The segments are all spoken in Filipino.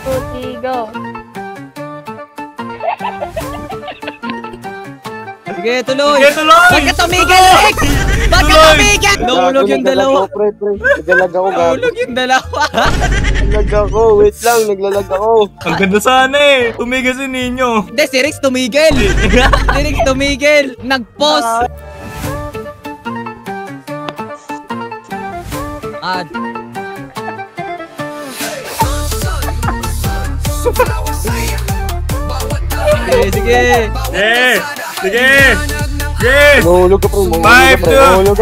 2, 3, go. Sige, tuloy. Sige, tuloy. Ba't ka tumigil, Rick? Ba't ka tumigil? Nahulog yung dalawa. Pre. Naglalag ako, gago. Nahulog yung dalawa. Naglalag ako. Wait lang, naglalag ako. Ang ganda sana eh. Tumigil si Ninyo. Hindi, si Rex tumigil. Si Rex tumigil. Nag-pause. Sige. Sige. Sige. Nahulog ka, pre. 5, 2, 1,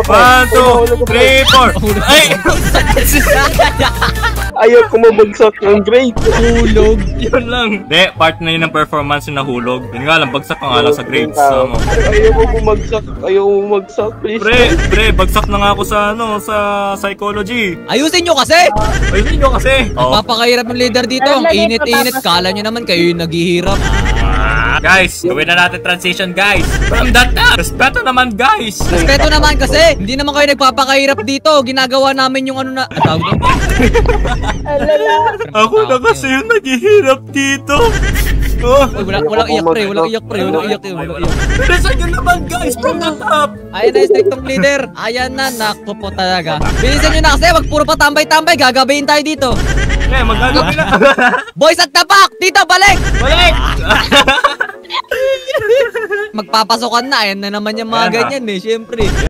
2, 3, 4. Ay! Ayaw ko mabagsak ng grade. Hulog. Yun lang. Hindi, part na yun ng performance yung nahulog. Yun nga lang, bagsak ka nga lang sa grades. Ayaw mo bumagsak. Ayaw mo bumagsak, please. Pre, bagsak na nga ako sa psychology. Ayusin nyo kasi. Ayusin nyo kasi. Papakahirap yung leader dito. Ang init-init. Kala nyo naman kayo yung naghihirap. Guys, gawin na natin transition, guys. From that na. Respeto naman, guys. Respeto naman kasi. Hindi naman kayo nagpapakahirap dito. Ginagawa namin yung ano na... Tawag doon. Ako na kasi yung naghihirap dito. Walang iyak, pre. Walang iyak. Bilisan nyo naman, guys. From the top. Ayan na yung striktong leader. Ayan na, nakpo po talaga. Bilisan nyo na kasi. Wag puro pa tambay-tambay. Gagabayin tayo dito. Eh, magagabi na. Boys at the back! Dito, balik! Balik! Magpapasokan na. Ayan na naman yung mga ganyan eh. Siyempre.